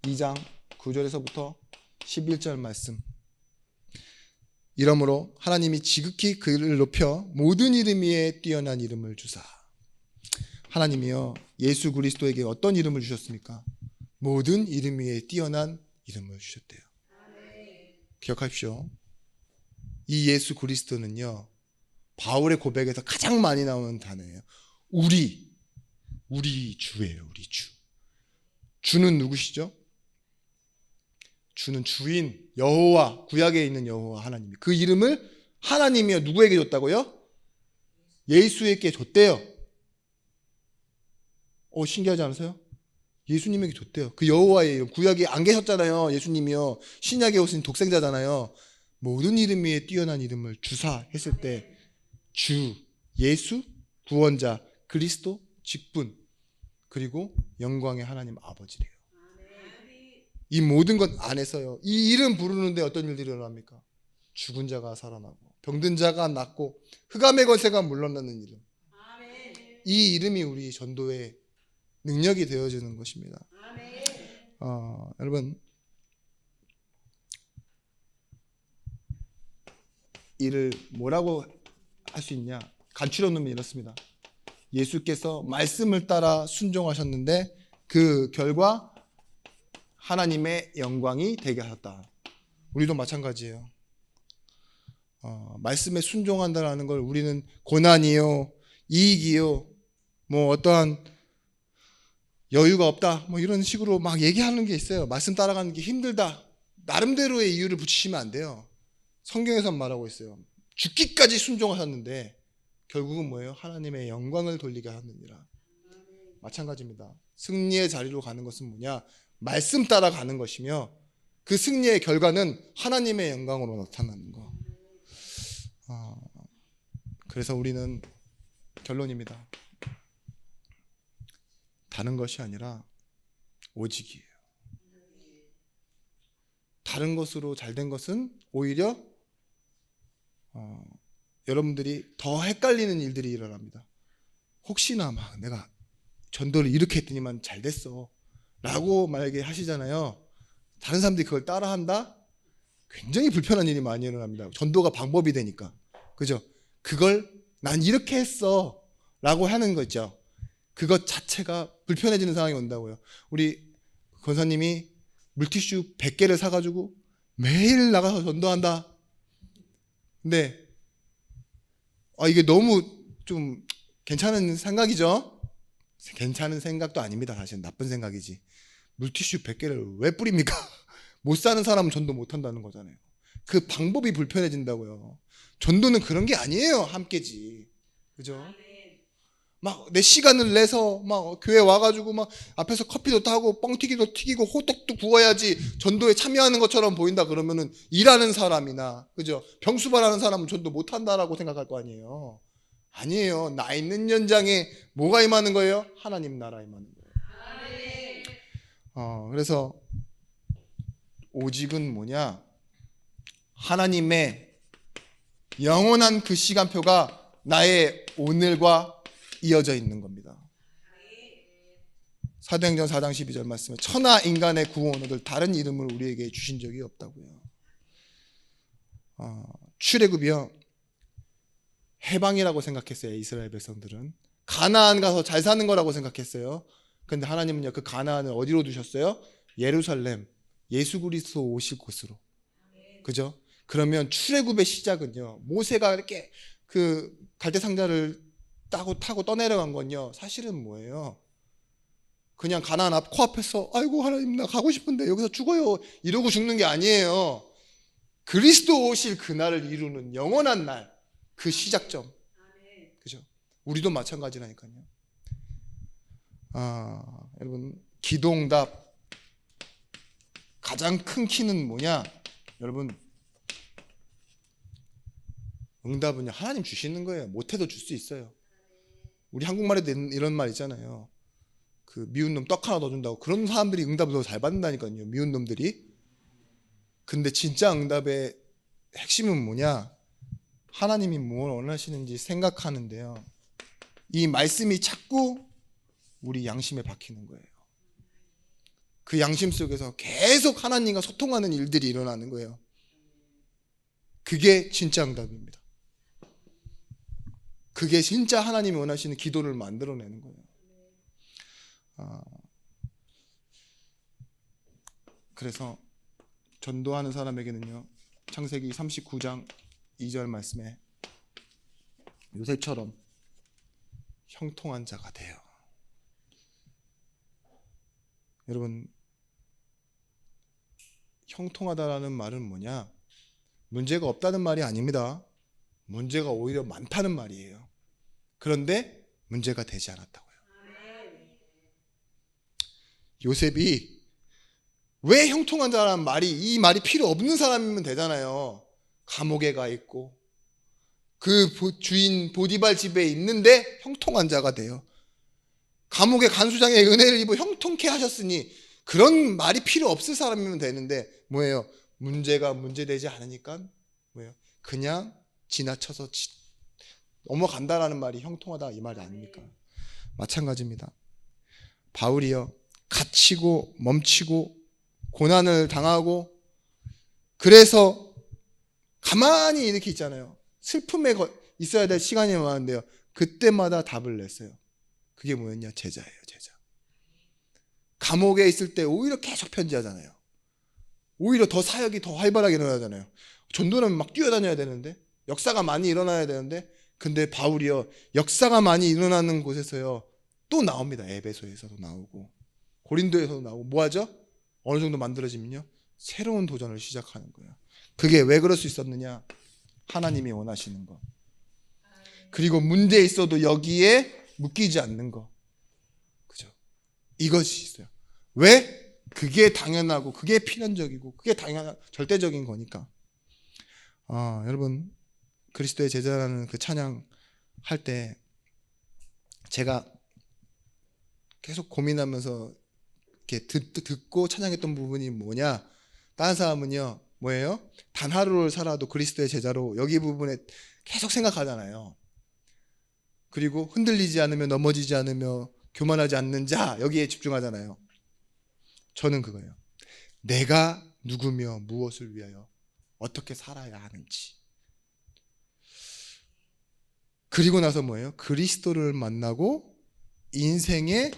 Speaker 1: 2장 9절에서부터 11절 말씀. 이러므로 하나님이 지극히 그를 높여 모든 이름 위에 뛰어난 이름을 주사. 하나님이요 예수 그리스도에게 어떤 이름을 주셨습니까? 모든 이름 위에 뛰어난 이름을 주셨대요. 기억하십시오. 이 예수 그리스도는요 바울의 고백에서 가장 많이 나오는 단어예요. 우리 주예요. 우리 주. 주는 누구시죠? 주는 주인 여호와, 구약에 있는 여호와 하나님. 그 이름을 하나님이요 누구에게 줬다고요? 예수에게 줬대요. 신기하지 않으세요? 예수님에게 줬대요. 그 여호와의 이름. 구약에 안 계셨잖아요. 예수님이요. 신약에 오신 독생자잖아요. 모든 이름 위에 뛰어난 이름을 주사 했을 때 주, 예수, 구원자, 그리스도, 직분, 그리고 영광의 하나님 아버지래요. 이 모든 것 안에서요. 이 이름 부르는데 어떤 일들이 일어납니까? 죽은 자가 살아나고 병든 자가 낫고 흑암의 권세가 물러나는 이름. 이 이름이 우리 전도의 능력이 되어주는 것입니다. 여러분 이를 뭐라고 할 수 있냐? 간추려놓으면 이렇습니다. 예수께서 말씀을 따라 순종하셨는데 그 결과 하나님의 영광이 되게 하셨다. 우리도 마찬가지예요. 말씀에 순종한다는 걸 우리는 고난이요, 이익이요, 뭐 어떠한 여유가 없다, 뭐 이런 식으로 막 얘기하는 게 있어요. 말씀 따라가는 게 힘들다. 나름대로의 이유를 붙이시면 안 돼요. 성경에서 말하고 있어요. 죽기까지 순종하셨는데 결국은 뭐예요? 하나님의 영광을 돌리게 하느니라. 마찬가지입니다. 승리의 자리로 가는 것은 뭐냐? 말씀 따라가는 것이며 그 승리의 결과는 하나님의 영광으로 나타나는 거. 그래서 우리는 결론입니다. 다른 것이 아니라 오직이에요. 다른 것으로 잘된 것은 오히려 여러분들이 더 헷갈리는 일들이 일어납니다. 혹시나 막 내가 전도를 이렇게 했더니만 잘 됐어 라고 만약에 하시잖아요. 다른 사람들이 그걸 따라한다? 굉장히 불편한 일이 많이 일어납니다. 전도가 방법이 되니까. 그죠? 그걸 난 이렇게 했어 라고 하는 거 있죠. 그것 자체가 불편해지는 상황이 온다고요. 우리 권사님이 물티슈 100개를 사가지고 매일 나가서 전도한다. 근데 이게 너무 좀 괜찮은 생각이죠? 괜찮은 생각도 아닙니다. 사실 나쁜 생각이지. 물티슈 100개를 왜 뿌립니까? 못 사는 사람은 전도 못 한다는 거잖아요. 그 방법이 불편해진다고요. 전도는 그런 게 아니에요. 함께지. 그죠? 막 내 시간을 내서 막 교회 와가지고 막 앞에서 커피도 타고 뻥튀기도 튀기고 호떡도 구워야지 전도에 참여하는 것처럼 보인다 그러면은 일하는 사람이나 그죠? 병수발하는 사람은 전도 못 한다라고 생각할 거 아니에요. 아니에요. 나 있는 현장에 뭐가 임하는 거예요? 하나님 나라 임하는 거예요. 그래서 오직은 뭐냐? 하나님의 영원한 그 시간표가 나의 오늘과 이어져 있는 겁니다. 사도행전 4장 12절 말씀에 천하 인간의 구원 얻을 다른 이름을 우리에게 주신 적이 없다고요. 출애굽이요. 해방이라고 생각했어요. 이스라엘 백성들은 가나안 가서 잘 사는 거라고 생각했어요. 근데 하나님은요, 그 가나안을 어디로 두셨어요? 예루살렘, 예수 그리스도 오실 곳으로. 그죠? 그러면 출애굽의 시작은요, 모세가 이렇게 그 갈대 상자를 타고 떠내려간 건요, 사실은 뭐예요? 그냥 가나안 앞 코앞에서 아이고 하나님 나 가고 싶은데 여기서 죽어요 이러고 죽는 게 아니에요. 그리스도 오실 그날을 이루는 영원한 날, 그 시작점. 그죠? 우리도 마찬가지라니까요. 여러분, 기도응답 가장 큰 키는 뭐냐? 여러분, 응답은요, 하나님 주시는 거예요. 못해도 줄 수 있어요. 우리 한국말에도 이런 말 있잖아요. 그 미운 놈 떡 하나 더 준다고. 그런 사람들이 응답을 더 잘 받는다니까요. 미운 놈들이. 근데 진짜 응답의 핵심은 뭐냐? 하나님이 뭘 원하시는지 생각하는데요, 이 말씀이 자꾸 우리 양심에 박히는 거예요. 그 양심 속에서 계속 하나님과 소통하는 일들이 일어나는 거예요. 그게 진짜 응답입니다. 그게 진짜 하나님이 원하시는 기도를 만들어내는 거예요. 그래서 전도하는 사람에게는요, 창세기 39장 2절 말씀에 요셉처럼 형통한 자가 돼요. 여러분, 형통하다라는 말은 뭐냐? 문제가 없다는 말이 아닙니다. 문제가 오히려 많다는 말이에요. 그런데 문제가 되지 않았다고요. 요셉이 왜 형통한 자라는 말이, 이 말이 필요 없는 사람이면 되잖아요. 감옥에 가 있고 그 주인 보디발 집에 있는데 형통한 자가 돼요. 감옥의 간수장의 은혜를 입어 형통케 하셨으니 그런 말이 필요 없을 사람이면 되는데 뭐예요? 문제가 문제되지 않으니까 뭐예요? 그냥 지나쳐서 넘어간다라는 말이 형통하다 이 말이 아닙니까? 마찬가지입니다. 바울이요, 갇히고 멈추고 고난을 당하고 그래서 가만히 이렇게 있잖아요. 슬픔에 있어야 될 시간이 많은데요, 그때마다 답을 냈어요. 그게 뭐였냐? 제자예요, 제자. 감옥에 있을 때 오히려 계속 편지하잖아요. 오히려 더 사역이 더 활발하게 일어나잖아요. 전도는 막 뛰어다녀야 되는데, 역사가 많이 일어나야 되는데, 근데 바울이요, 역사가 많이 일어나는 곳에서요 또 나옵니다. 에베소에서도 나오고 고린도에서도 나오고. 뭐하죠? 어느 정도 만들어지면요, 새로운 도전을 시작하는 거예요. 그게 왜 그럴 수 있었느냐? 하나님이 원하시는 거. 그리고 문제 있어도 여기에 묶이지 않는 거. 그죠? 이것이 있어요. 왜? 그게 당연하고 그게 필연적이고 그게 당연한 절대적인 거니까. 여러분, 그리스도의 제자라는 그 찬양 할 때 제가 계속 고민하면서 이렇게 듣고 찬양했던 부분이 뭐냐? 다른 사람은요, 뭐예요? 단 하루를 살아도 그리스도의 제자로, 여기 부분에 계속 생각하잖아요. 그리고 흔들리지 않으며 넘어지지 않으며 교만하지 않는 자, 여기에 집중하잖아요. 저는 그거예요. 내가 누구며 무엇을 위하여 어떻게 살아야 하는지. 그리고 나서 뭐예요? 그리스도를 만나고 인생의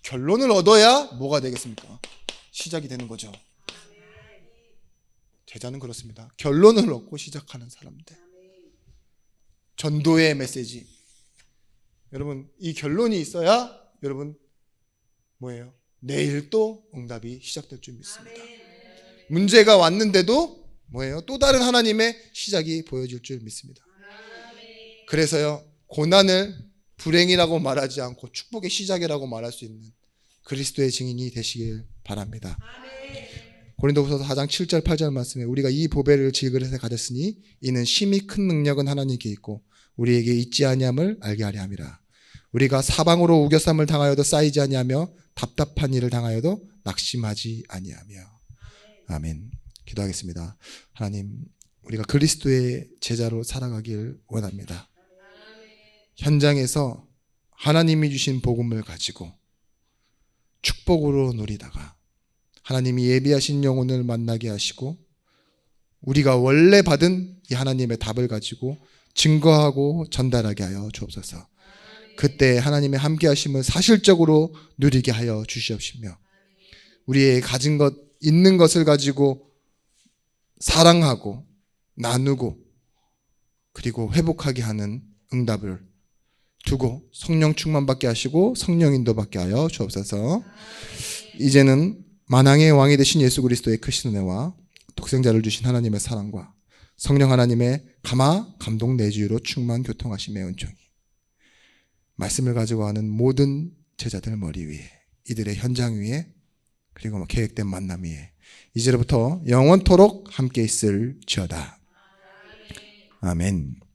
Speaker 1: 결론을 얻어야 뭐가 되겠습니까? 시작이 되는 거죠. 제자는 그렇습니다. 결론을 얻고 시작하는 사람들. 전도의 메시지. 여러분, 이 결론이 있어야 여러분 뭐예요? 내일 또 응답이 시작될 줄 믿습니다. 문제가 왔는데도 뭐예요? 또 다른 하나님의 시작이 보여질 줄 믿습니다. 그래서요, 고난을 불행이라고 말하지 않고 축복의 시작이라고 말할 수 있는 그리스도의 증인이 되시길 바랍니다. 고린도후서 4장 7절 8절 말씀에 우리가 이 보배를 질그릇에 가졌으니 이는 심히 큰 능력은 하나님께 있고 우리에게 있지 아니함을 알게 하려 함이라. 우리가 사방으로 우겨쌈을 당하여도 쌓이지 아니하며 답답한 일을 당하여도 낙심하지 아니하며. 아멘. 기도하겠습니다. 하나님, 우리가 그리스도의 제자로 살아가길 원합니다. 현장에서 하나님이 주신 복음을 가지고 축복으로 누리다가 하나님이 예비하신 영혼을 만나게 하시고 우리가 원래 받은 이 하나님의 답을 가지고 증거하고 전달하게 하여 주옵소서. 그때 하나님의 함께 하심을 사실적으로 누리게 하여 주시옵시며 우리의 가진 것, 있는 것을 가지고 사랑하고 나누고 그리고 회복하게 하는 응답을 두고 성령 충만받게 하시고 성령 인도받게 하여 주옵소서. 이제는 만왕의 왕이 되신 예수 그리스도의 크신 은혜와 독생자를 주신 하나님의 사랑과 성령 하나님의 감동 내주로 충만 교통하심의 은총이 말씀을 가지고 하는 모든 제자들 머리 위에 이들의 현장 위에 그리고 계획된 만남 위에 이제로부터 영원토록 함께 있을지어다. 아멘.